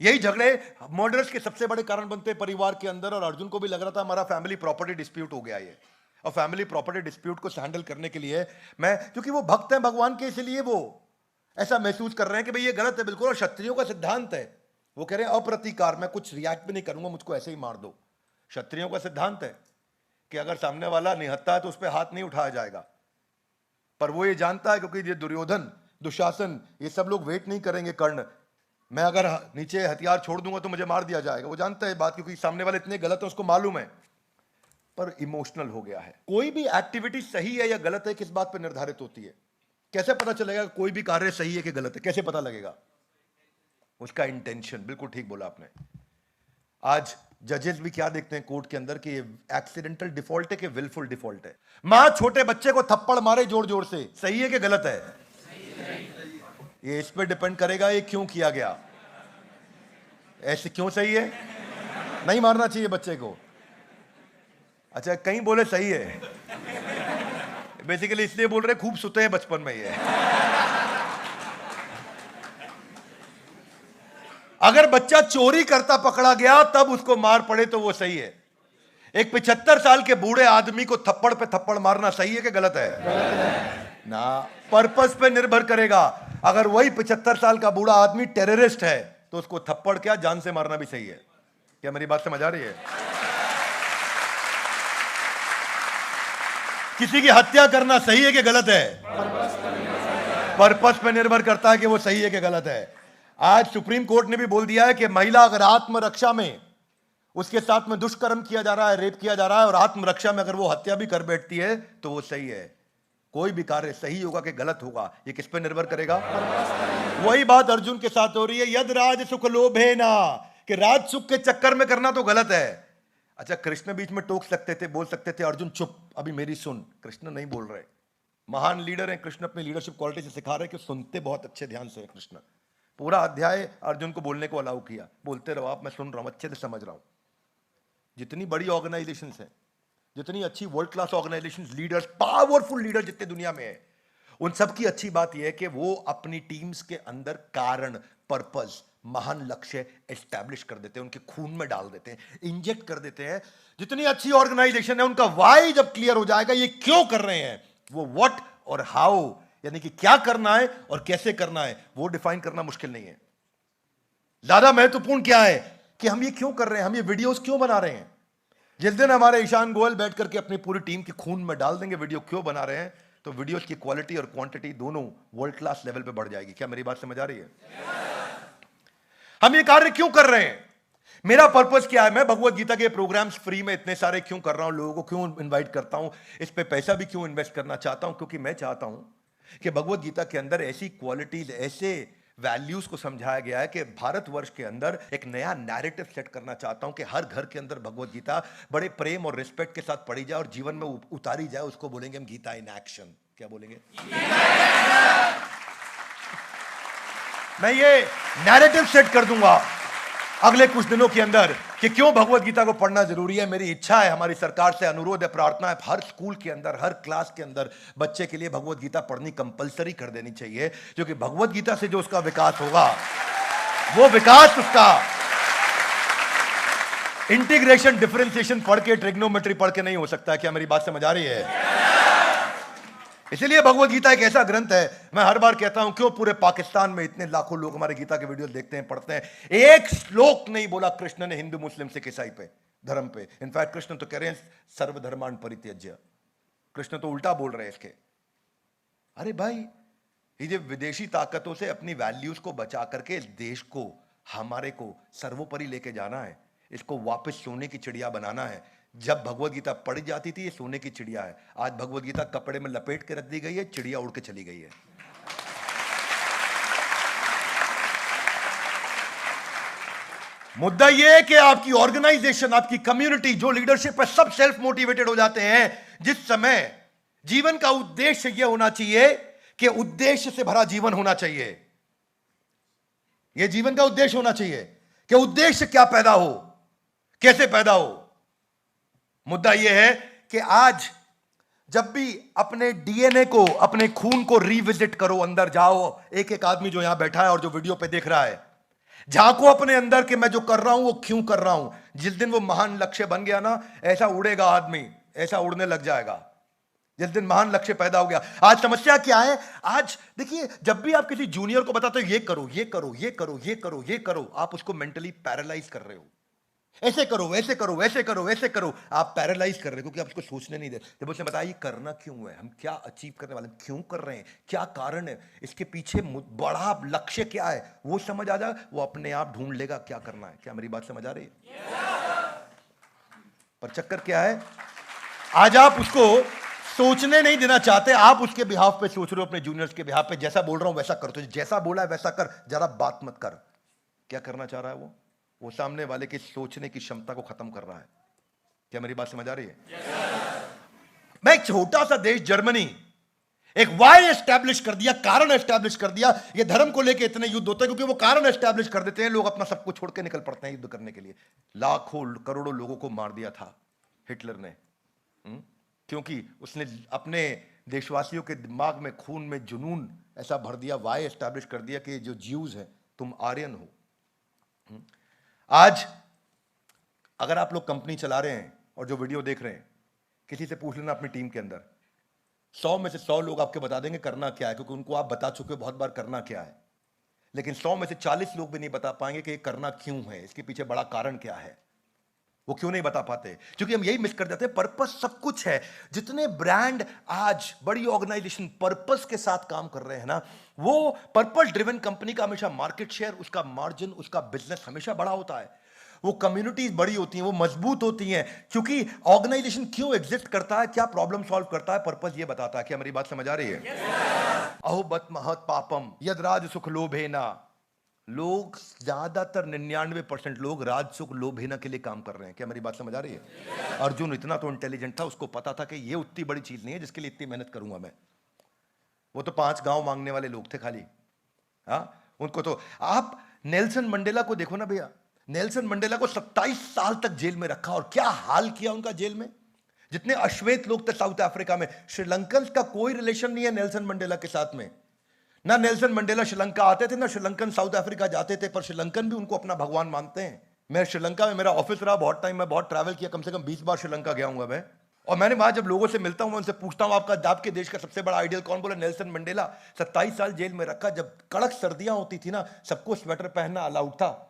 यही झगड़े मर्डर्स के सबसे बड़े कारण बनते हैं परिवार के अंदर। और अर्जुन को भी लग रहा था हमारा फैमिली प्रॉपर्टी डिस्प्यूट हो गया ये, और फैमिली प्रॉपर्टी डिस्प्यूट को हैंडल करने के लिए मैं, क्योंकि वो भक्त हैं भगवान के, इसलिए वो ऐसा महसूस कर रहे हैं कि भाई ये गलत है बिल्कुल। और क्षत्रियों का सिद्धांत है, वो कह रहे हैं अप्रतिकार, मैं कुछ रिएक्ट भी नहीं करूंगा, मुझको ऐसे ही मार दो। क्षत्रियों का सिद्धांत है कि अगर सामने वाला निहत्था है तो उस पर हाथ नहीं उठाया जाएगा। पर वो ये जानता है, क्योंकि ये दुर्योधन, दुशासन, ये सब लोग वेट नहीं करेंगे कर्ण, मैं अगर नीचे हथियार छोड़ दूंगा तो मुझे मार दिया जाएगा। वो जानता है बात, क्योंकि सामने वाले इतने गलत है, उसको मालूम है, पर इमोशनल हो गया है। कोई भी एक्टिविटी सही है या गलत है किस बात पर निर्धारित होती है? कैसे पता चलेगा कोई भी कार्य सही है कि गलत है? कैसे पता लगेगा? उसका इंटेंशन। बिल्कुल ठीक बोला आपने। आज जजेस भी क्या देखते हैं कोर्ट के अंदर कि ये एक्सीडेंटल डिफॉल्ट है कि विलफुल डिफॉल्ट है। मां छोटे बच्चे को थप्पड़ मारे जोर जोर से, सही है कि गलत है? ये इस पे डिपेंड करेगा ये क्यों किया गया। ऐसे क्यों सही है? नहीं मारना चाहिए बच्चे को। अच्छा, कहीं बोले सही है, बेसिकली इसलिए बोल रहे खूब सुते हैं बचपन में ये। अगर बच्चा चोरी करता पकड़ा गया तब उसको मार पड़े तो वो सही है। एक 75 साल के बूढ़े आदमी को थप्पड़ पे थप्पड़ मारना सही है कि गलत है? ना, पर्पस पे निर्भर करेगा। अगर वही 75 साल का बूढ़ा आदमी टेररिस्ट है तो उसको थप्पड़ क्या, जान से मारना भी सही है। क्या मेरी बात समझ आ रही है? किसी की हत्या करना सही है कि गलत है? पर्पस पे निर्भर करता है कि वो सही है कि गलत है। आज सुप्रीम कोर्ट ने भी बोल दिया है कि महिला अगर आत्मरक्षा में उसके साथ में दुष्कर्म किया जा रहा है, रेप किया जा रहा है, और आत्मरक्षा में अगर वो हत्या भी कर बैठती है तो वो सही है। कोई भी कार्य सही होगा कि गलत होगा, ये किस पे निर्भर करेगा? वही बात अर्जुन के साथ हो रही है। यद राज सुख लोभे ना, कि राज सुख के चक्कर में करना तो गलत है। अच्छा, कृष्ण बीच में टोक सकते थे, बोल सकते थे अर्जुन चुप, अभी मेरी सुन। कृष्ण नहीं बोल रहे। महान लीडर हैं कृष्ण, अपनी लीडरशिप क्वालिटी से सिखा रहे कि सुनते बहुत अच्छे ध्यान से। कृष्ण पूरा अध्याय अर्जुन को बोलने को अलाउ किया, बोलते रहो आप, मैं सुन रहा हूं, अच्छे से समझ रहा हूं। जितनी बड़ी ऑर्गेनाइजेशंस हैं, जितनी अच्छी world class organisations, leaders, powerful leader जितने दुनिया में है, उन सब की अच्छी बात यह है कि वो अपनी टीम्स के अंदर कारण, पर्पस, महान लक्ष्य एस्टैब्लिश कर देते हैं, उनके खून में डाल देते हैं, इंजेक्ट कर देते हैं। जितनी अच्छी ऑर्गेनाइजेशन है उनका वाई जब क्लियर हो जाएगा, ये क्यों कर रहे हैं, वो व्हाट और हाउ, यानी कि क्या करना है और कैसे करना है, वो डिफाइन करना मुश्किल नहीं है। ज्यादा महत्वपूर्ण क्या है कि हम ये क्यों कर रहे हैं, हम ये वीडियोस क्यों बना रहे हैं। जिस दिन हमारे ईशान गोयल बैठ करके अपनी पूरी टीम के खून में डाल देंगे वीडियो क्यों बना रहे हैं, तो वीडियोस की क्वालिटी और क्वांटिटी दोनों वर्ल्ड क्लास लेवल पे बढ़ जाएगी। क्या मेरी बात समझ आ रही है? हम ये कार्य क्यों कर रहे हैं, मेरा पर्पस क्या है, मैं भगवत गीता के प्रोग्राम्स फ्री में इतने सारे क्यों कर रहा हूं, लोगों को क्यों इन्वाइट करता हूं, इस पे पैसा भी क्यों इन्वेस्ट करना चाहता हूं, क्योंकि मैं चाहता हूं कि भगवत गीता के अंदर ऐसी क्वालिटीज, ऐसे वैल्यूज को समझाया गया है कि भारतवर्ष के अंदर एक नया नैरेटिव सेट करना चाहता हूं कि हर घर के अंदर भगवत गीता बड़े प्रेम और रिस्पेक्ट के साथ पढ़ी जाए और जीवन में उतारी जाए। उसको बोलेंगे हम गीता इन एक्शन। क्या बोलेंगे? मैं ये नैरेटिव सेट कर दूंगा अगले कुछ दिनों के अंदर कि क्यों भगवत गीता को पढ़ना जरूरी है। मेरी इच्छा है, हमारी सरकार से अनुरोध है, प्रार्थना है, हर स्कूल के अंदर, हर क्लास के अंदर बच्चे के लिए भगवत गीता पढ़नी कंपलसरी कर देनी चाहिए, क्योंकि भगवत गीता से जो उसका विकास होगा, वो विकास उसका इंटीग्रेशन, डिफरेंशिएशन पढ़ के, ट्रिग्नोमेट्री पढ़ के नहीं हो सकता। क्या मेरी बात समझ आ रही है? इसलिए भगवत गीता एक ऐसा ग्रंथ है, मैं हर बार कहता हूं, क्यों पूरे पाकिस्तान में इतने लाखों लोग हमारे गीता के वीडियो देखते हैं, पढ़ते हैं। एक श्लोक नहीं बोला कृष्ण ने हिंदू मुस्लिम सिख ईसाई पे, धर्म पे। इनफैक्ट कृष्ण तो कह रहे हैं सर्वधर्मान परित्यज्य। कृष्ण तो उल्टा बोल रहे हैं इसके। अरे भाई, ये जो विदेशी ताकतों से अपनी वैल्यूज को बचा करके इस देश को, हमारे को सर्वोपरि लेके जाना है, इसको वापस सोने की चिड़िया बनाना है। जब भगवत गीता पढ़ी जाती थी ये सोने की चिड़िया है, आज भगवत गीता कपड़े में लपेट के रख दी गई है, चिड़िया उड़ के चली गई है। मुद्दा यह है कि आपकी ऑर्गेनाइजेशन, आपकी कम्युनिटी, जो लीडरशिप है, सब सेल्फ मोटिवेटेड हो जाते हैं। जिस समय जीवन का उद्देश्य यह होना चाहिए कि उद्देश्य से भरा जीवन होना चाहिए। यह जीवन का उद्देश्य होना चाहिए कि उद्देश्य क्या पैदा हो, कैसे पैदा हो। मुद्दा यह है कि आज जब भी अपने डीएनए को, अपने खून को रिविजिट करो, अंदर जाओ, एक एक आदमी जो यहां बैठा है और जो वीडियो पे देख रहा है, झांको अपने अंदर कि मैं जो कर रहा हूं वो क्यों कर रहा हूं। जिस दिन वो महान लक्ष्य बन गया ना, ऐसा उड़ेगा आदमी, ऐसा उड़ने लग जाएगा जिस दिन महान लक्ष्य पैदा हो गया। आज समस्या क्या है? आज देखिए, जब भी आप किसी जूनियर को बताते हो ये करो ये करो ये करो ये करो ये करो, आप उसको मेंटली पैरालाइज कर रहे हो। ऐसे करो वैसे करो वैसे करो वैसे करो, आप पैरालाइज कर रहे हो, क्योंकि आप उसको सोचने नहीं दे। जब उसने बताया ये करना क्यों है, हम क्या अचीव करने वाले हैं, क्यों कर रहे हैं, क्या कारण है, इसके पीछे बड़ा लक्ष्य क्या है, वो समझ आ जाए, वो अपने आप ढूंढ लेगा क्या करना है। क्या मेरी बात समझ आ रही है? पर चक्कर क्या है, आज आप उसको सोचने नहीं देना चाहते, आप उसके बिहाफ पे सोच रहे हो, अपने जूनियर्स के बिहाफ पे। जैसा बोल रहा हूं वैसा कर, तो जैसा बोला है वैसा कर, जरा बात मत कर। क्या करना चाह रहा है वो सामने वाले की सोचने की क्षमता को खत्म कर रहा है। क्या मेरी बात समझ आ रही है? मैं एक छोटा सा देश जर्मनी, एक वाई एस्टैब्लिश कर दिया, कारण एस्टैब्लिश कर दिया। ये धर्म को लेकर इतने युद्ध होते हैं क्योंकि वो कारण एस्टैब्लिश कर देते हैं, लोग अपना सब कुछ छोड़ के निकल पड़ते हैं युद्ध करने के लिए। लाखों करोड़ों लोगों को मार दिया था हिटलर ने, क्योंकि उसने अपने देशवासियों के दिमाग में, खून में जुनून ऐसा भर दिया, वाई एस्टैब्लिश कर दिया कि जो ज्यूज हैं तुम आर्यन हो। आज अगर आप लोग कंपनी चला रहे हैं और जो वीडियो देख रहे हैं, किसी से पूछ लेना अपनी टीम के अंदर, 100 में से 100 लोग आपके बता देंगे करना क्या है, क्योंकि उनको आप बता चुके हो बहुत बार करना क्या है। लेकिन 100 में से 40 लोग भी नहीं बता पाएंगे कि ये करना क्यों है, इसके पीछे बड़ा कारण क्या है। वो क्यों नहीं बता पाते? क्योंकि हम यही मिस कर जाते हैं। पर्पस सब कुछ है। जितने ब्रांड आज, बड़ी ऑर्गेनाइजेशन पर्पस के साथ काम कर रहे हैं ना, वो पर्पस ड्रिवन कंपनी का हमेशा मार्केट शेयर, उसका मार्जिन, उसका बिजनेस हमेशा बड़ा होता है। वो कम्युनिटीज बड़ी होती हैं, वो मजबूत होती हैं, क्योंकि ऑर्गेनाइजेशन क्यों एग्जिस्ट करता है, क्या प्रॉब्लम सॉल्व करता है, पर्पस ये बताता है। क्या मेरी बात समझ आ रही है? अहो बत महत पापम यद राज सुख लोभेना। लोग ज्यादातर 99% लोग राज सुख लोभेना के लिए काम कर रहे हैं। क्या मेरी बात समझ आ रही है? अर्जुन इतना तो इंटेलिजेंट था, उसको पता था कि ये उतनी बड़ी चीज नहीं है जिसके लिए इतनी मेहनत करूंगा मैं। वो तो 5 गांव मांगने वाले लोग थे खाली। उनको तो आप नेल्सन मंडेला को देखो ना भैया, नेल्सन मंडेला को 27 साल तक जेल में रखा, और क्या हाल किया उनका जेल में। जितने अश्वेत लोग थे साउथ अफ्रीका में, श्रीलंकन का कोई रिलेशन नहीं है नेल्सन मंडेला के साथ में। ना नेल्सन मंडेला श्रीलंका आते थे, ना श्रीलंकन साउथ अफ्रीका जाते थे, पर श्रीलंकन भी उनको अपना भगवान मानते हैं। मैं श्रीलंका में, मेरा ऑफिस रहा बहुत टाइम, मैं बहुत ट्रैवल किया, कम से कम 20 बार श्रीलंका गया हूं मैं। और मैंने वहां जब लोगों से मिलता हूं, मैं उनसे पूछता हूं आपके देश का सबसे बड़ा आइडियल कौन? बोले नेल्सन मंडेला। 27 साल जेल में रखा, जब कड़क सर्दियां होती थी ना, सबको स्वेटर पहनना अलाउड था,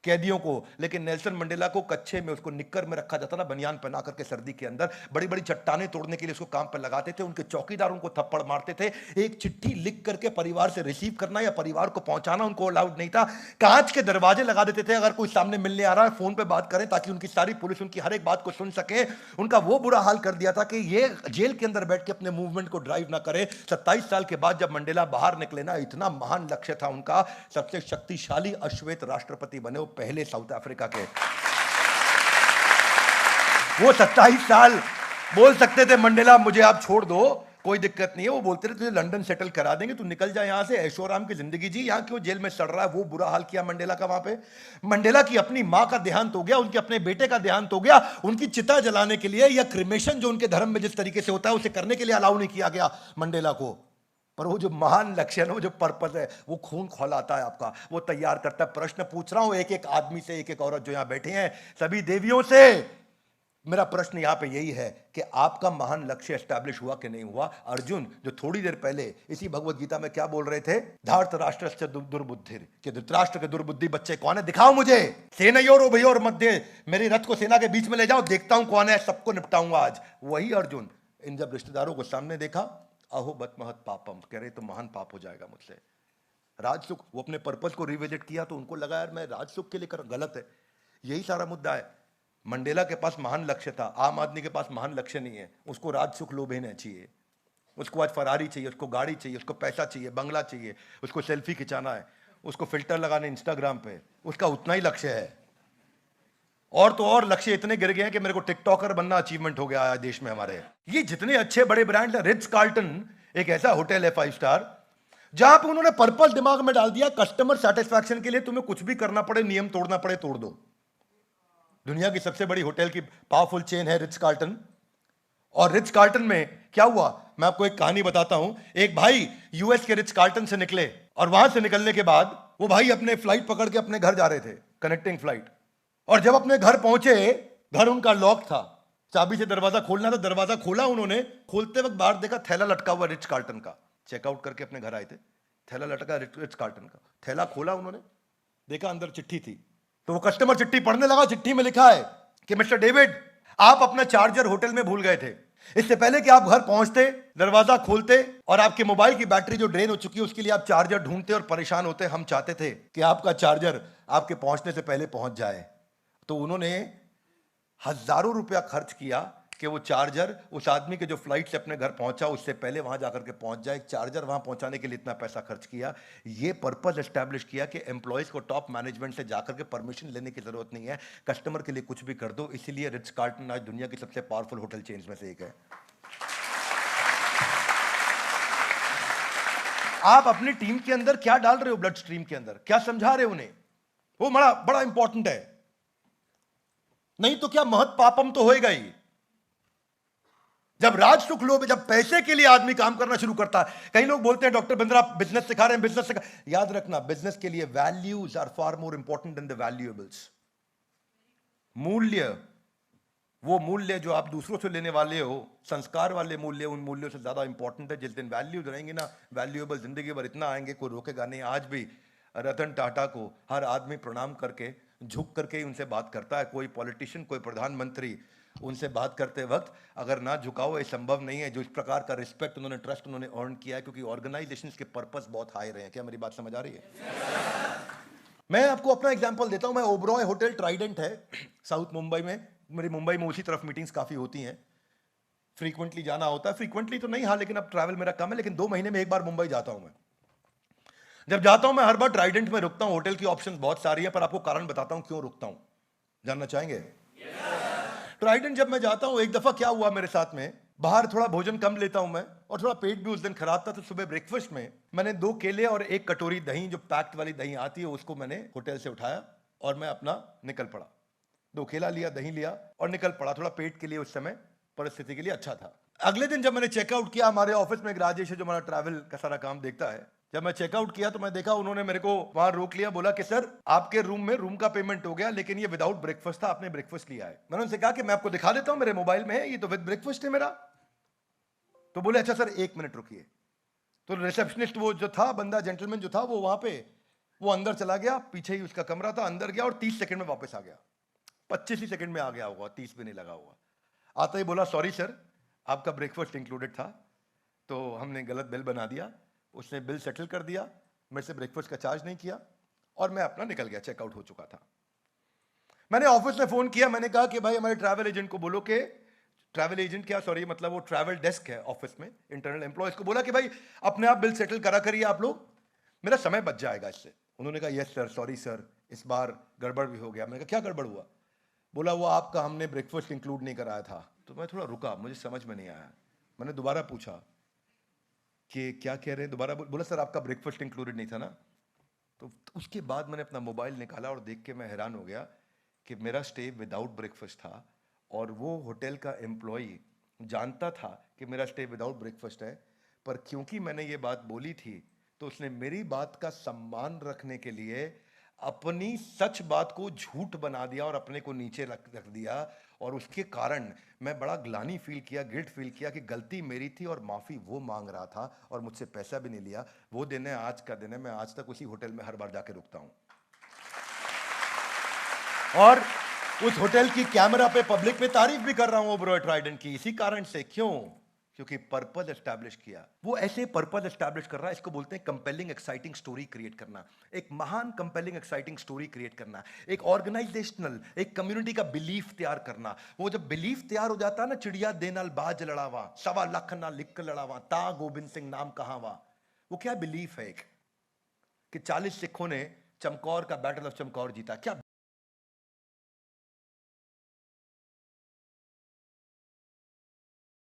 कैदियों को, लेकिन नेल्सन मंडेला को कच्छे में, उसको निक्कर में रखा जाता ना, बनियान पहना करके सर्दी के अंदर। बड़ी बड़ी चट्टानें तोड़ने के लिए उसको काम पर लगाते थे, उनके चौकीदार उनको थप्पड़ मारते थे। एक चिट्ठी लिख करके परिवार से रिसीव करना या परिवार को पहुंचाना उनको अलाउड नहीं था। कांच के दरवाजे लगा देते थे, अगर कोई सामने मिलने आ रहा है फोन पे बात करें, ताकि उनकी सारी पुलिस उनकी हर एक बात को सुन सके। उनका वो बुरा हाल कर दिया था कि ये जेल के अंदर बैठ के अपने मूवमेंट को ड्राइव ना करे। 27 साल के बाद जब मंडेला बाहर निकले ना, इतना महान लक्ष्य था उनका, सबसे शक्तिशाली अश्वेत राष्ट्रपति बने, वो पहले साउथ अफ्रीका के। वो 27 साल बोल सकते थे मंडेला मुझे आप छोड़ दो, कोई दिक्कत नहीं है। वो बोलते थे तुझे लंदन सेटल करा देंगे, तू निकल जा यहां से, ऐशोआराम की जिंदगी जी, यहां क्यों जेल में सड़ रहा है। वो बुरा हाल किया मंडेला का वहां पे। मंडेला की अपनी मां का देहांत हो गया, उनके अपने बेटे का देहांत हो गया। उनकी चिता जलाने के लिए, या क्रिमेशन जो उनके धर्म में जिस तरीके से होता है, उसे करने के लिए अलाउ नहीं किया गया मंडेला को। पर वो जो महान लक्ष्य है, वो जो पर्पस है, वो खून खौलाता है आपका, वो तैयार करता है। प्रश्न पूछ रहा हूं एक एक आदमी से, एक एक औरत जो यहां बैठे हैं, सभी देवियों से मेरा प्रश्न यहां पे यही है कि आपका महान लक्ष्य एस्टैब्लिश हुआ कि नहीं हुआ। अर्जुन जो थोड़ी देर पहले इसी भगवत गीता में क्या बोल रहे थे, धार्तराष्ट्रस्य दुर्बुद्धिर, कि धृतराष्ट्र के दुर्बुद्धि बच्चे कौन है, दिखाओ मुझे। सेनयोर उभयोर मध्य, मेरे रथ को सेना के बीच में ले जाओ, देखता हूं कौन है, सबको निपटाऊंगा आज। वही अर्जुन इन जब रिश्तेदारों को सामने देखा, अहो बत महत पापम, कह रहे तो महान पाप हो जाएगा मुझसे। राजसुख, वो अपने पर्पस को रिविजिट किया तो उनको लगा यार मैं राजसुख के लिए कर, गलत है। यही सारा मुद्दा है। मंडेला के पास महान लक्ष्य था, आम आदमी के पास महान लक्ष्य नहीं है। उसको राजसुख लोभेना चाहिए, उसको आज फरारी चाहिए, उसको गाड़ी चाहिए, उसको पैसा चाहिए, बंगला चाहिए, उसको सेल्फी खिंचाना है, उसको फिल्टर लगाने इंस्टाग्राम पे, उसका उतना ही लक्ष्य है। और तो और लक्ष्य इतने गिर गए हैं कि मेरे को टिकटॉकर बनना अचीवमेंट हो गया है देश में हमारे। ये जितने अच्छे बड़े ब्रांड हैं, रिट्ज कार्ल्टन एक ऐसा होटल है 5 स्टार, जहां पे उन्होंने पर्पस दिमाग में डाल दिया, कस्टमर सेटिस्फैक्शन के लिए तुम्हें कुछ भी करना पड़े, नियम तोड़ना पड़े, तोड़ दो। दुनिया की सबसे बड़ी होटल की पावरफुल चेन है रिट्ज कार्ल्टन। और रिट्ज कार्ल्टन में क्या हुआ, मैं आपको एक कहानी बताता हूं। एक भाई यूएस के रिट्ज कार्ल्टन से निकले, और वहां से निकलने के बाद वो भाई अपने फ्लाइट पकड़ के अपने घर जा रहे थे, कनेक्टिंग फ्लाइट, और जब अपने घर पहुंचे, घर उनका लॉक था, चाबी से दरवाजा खोलना था, दरवाजा खोला उन्होंने, खोलते वक्त बाहर देखा थैला लटका हुआ रिच कार्ल्टन का, चेकआउट करके अपने घर आए थे, थैला लटका रिच कार्ल्टन का, थैला खोला उन्होंने, देखा अंदर चिट्ठी थी, तो वो कस्टमर चिट्ठी पढ़ने लगा, चिट्ठी में लिखा है कि मिस्टर डेविड, आप अपना चार्जर होटल में भूल गए थे, इससे पहले कि आप घर पहुंचते, दरवाजा खोलते और आपके मोबाइल की बैटरी जो ड्रेन हो चुकी है उसके लिए आप चार्जर ढूंढते और परेशान होते, हम चाहते थे कि आपका चार्जर आपके पहुंचने से पहले पहुंच जाए। तो उन्होंने हजारों रुपया खर्च किया कि वो चार्जर उस आदमी के जो फ्लाइट से अपने घर पहुंचा उससे पहले वहां जाकर के पहुंच जाए, चार्जर वहां पहुंचाने के लिए इतना पैसा खर्च किया। ये पर्पस एस्टैब्लिश किया कि एम्प्लॉयज को टॉप मैनेजमेंट से जाकर के परमिशन लेने की जरूरत नहीं है, कस्टमर के लिए कुछ भी कर दो। इसीलिए रिच कार्ल्टन आज दुनिया की सबसे पावरफुल होटल चेन्स में से एक है। आप अपनी टीम के अंदर क्या डाल रहे हो, ब्लड स्ट्रीम के अंदर क्या समझा रहे हो उन्हें, वो बड़ा बड़ा इंपॉर्टेंट है। नहीं तो क्या महत पापम तो होएगा ही। जब राज सुख लोभ, जब पैसे के लिए आदमी काम करना शुरू करता है, कई लोग बोलते हैं डॉक्टर बिंद्रा आप बिजनेस सिखा रहे हैं, बिजनेस सिखा, याद रखना बिजनेस के लिए values are far more important than the valuables. मूल्य, वो मूल्य जो आप दूसरों से लेने वाले हो, संस्कार वाले मूल्य, उन मूल्यों से ज्यादा इंपॉर्टेंट है। जिस दिन वैल्यूज रहेंगे ना, वैल्यूएबल जिंदगी भर इतना आएंगे कोई रोकेगा नहीं। आज भी रतन टाटा को हर आदमी प्रणाम करके, झुक करके ही उनसे बात करता है। कोई पॉलिटिशियन, कोई प्रधानमंत्री उनसे बात करते वक्त अगर ना झुकाओ, ये संभव नहीं है। जो इस प्रकार का रिस्पेक्ट उन्होंने, ट्रस्ट उन्होंने अर्न किया है, क्योंकि ऑर्गेनाइजेशंस के पर्पस बहुत हाई रहे हैं। क्या मेरी बात समझ आ रही है? मैं आपको अपना एग्जांपल देता हूं। मैं ओबरॉय होटल ट्राइडेंट है साउथ मुंबई में, मेरी मुंबई में उसी तरफ मीटिंग्स काफी होती हैं, फ्रीक्वेंटली जाना होता है। फ्रीक्वेंटली तो नहीं, हाँ, लेकिन अब ट्रैवल मेरा कम है, लेकिन 2 महीने में एक बार मुंबई जाता हूं मैं। जब जाता हूं मैं हर बार ट्राइडेंट में रुकता हूं। होटल की ऑप्शंस बहुत सारी है, पर आपको कारण बताता हूं क्यों रुकता हूं, जानना चाहेंगे? ट्राइडेंट जब मैं जाता हूं, एक दफा क्या हुआ मेरे साथ में, बाहर थोड़ा भोजन कम लेता हूं मैं, और थोड़ा पेट भी उस दिन खराब था, तो सुबह ब्रेकफास्ट में मैंने 2 केले और 1 कटोरी दही, जो पैक्ड वाली दही आती है, उसको मैंने होटल से उठाया और मैं अपना निकल पड़ा। 2 केला लिया, दही लिया और निकल पड़ा। थोड़ा पेट के लिए उस समय परिस्थिति के लिए अच्छा था। अगले दिन जब मैंने चेकआउट किया, हमारे ऑफिस में एक राजेश है जो हमारा ट्रैवल का सारा काम देखता है, जब मैं चेकआउट किया तो मैं देखा उन्होंने मेरे को वहां रोक लिया, बोला कि सर आपके रूम में रूम का पेमेंट हो गया, लेकिन ये विदाउट ब्रेकफास्ट था, आपने ब्रेकफास्ट लिया है। मैंने उनसे कहा कि मैं आपको दिखा देता हूं, मेरे मोबाइल में है, ये तो विद ब्रेकफास्ट है मेरा। तो बोले अच्छा सर 1 मिनट रुकिए। तो रिसेप्शनिस्ट वो जो था बंदा, जेंटलमैन जो था, वो वहां पे, वो अंदर चला गया, पीछे ही उसका कमरा था, अंदर गया और 30 सेकंड में वापस आ गया। 25 ही सेकंड में आ गया होगा, 30 भी नहीं लगा हुआ। आता ही बोला सॉरी सर, आपका ब्रेकफास्ट इंक्लूडेड था, तो हमने गलत बिल बना दिया। उसने बिल सेटल कर दिया, मेरे से ब्रेकफास्ट का चार्ज नहीं किया और मैं अपना निकल गया, चेकआउट हो चुका था। मैंने ऑफिस में फोन किया, मैंने कहा कि भाई हमारे ट्रैवल एजेंट को बोलो कि, ट्रैवल एजेंट क्या, सॉरी, मतलब वो ट्रैवल डेस्क है ऑफिस में, इंटरनल एम्प्लॉयज को बोला कि भाई अपने आप बिल सेटल करा करिए आप लोग, मेरा समय बच जाएगा इससे। उन्होंने कहा यस सर, सॉरी सर, इस बार गड़बड़ भी हो गया। मैंने कहा क्या गड़बड़ हुआ? बोला वो आपका हमने ब्रेकफास्ट इंक्लूड नहीं कराया था। तो मैं थोड़ा रुका, मुझे समझ में नहीं आया। मैंने दोबारा पूछा कि क्या कह रहे हैं, दोबारा बोला सर आपका ब्रेकफास्ट इंक्लूडेड नहीं था ना। तो उसके बाद मैंने अपना मोबाइल निकाला और देख के मैं हैरान हो गया कि मेरा स्टे विदाउट ब्रेकफास्ट था, और वो होटल का एम्प्लॉई जानता था कि मेरा स्टे विदाउट ब्रेकफास्ट है, पर क्योंकि मैंने ये बात बोली थी तो उसने मेरी बात का सम्मान रखने के लिए अपनी सच बात को झूठ बना दिया और अपने को नीचे रख दिया। और उसके कारण मैं बड़ा ग्लानि फील किया, गिल्ट फील किया कि गलती मेरी थी और माफी वो मांग रहा था और मुझसे पैसा भी नहीं लिया। वो दिन है, आज का दिन है, मैं आज तक उसी होटल में हर बार जाके रुकता हूं। और उस होटल की कैमरा पे, पब्लिक पे तारीफ भी कर रहा हूं ओबरॉय ट्राइडेंट की, इसी कारण से। क्यों? क्योंकि पर्पस एस्टैब्लिश किया। वो ऐसे पर्पस एस्टैब्लिश कर रहा है, इसको बोलते हैं कंपेलिंग एक्साइटिंग स्टोरी क्रिएट करना। एक महान कंपेलिंग एक्साइटिंग स्टोरी क्रिएट करना, एक ऑर्गेनाइजेशनल, एक कम्युनिटी का बिलीफ तैयार करना। वो जब बिलीफ तैयार हो जाता है ना, चिड़िया दे नाल बाज लड़ावा, 1.25 लाख ना लिख लड़ावा, ता गोबिंद सिंह नाम कहावा। वो क्या बिलीफ है? एक कि 40 सिखों ने चमकौर का, बैटल ऑफ चमकौर जीता। क्या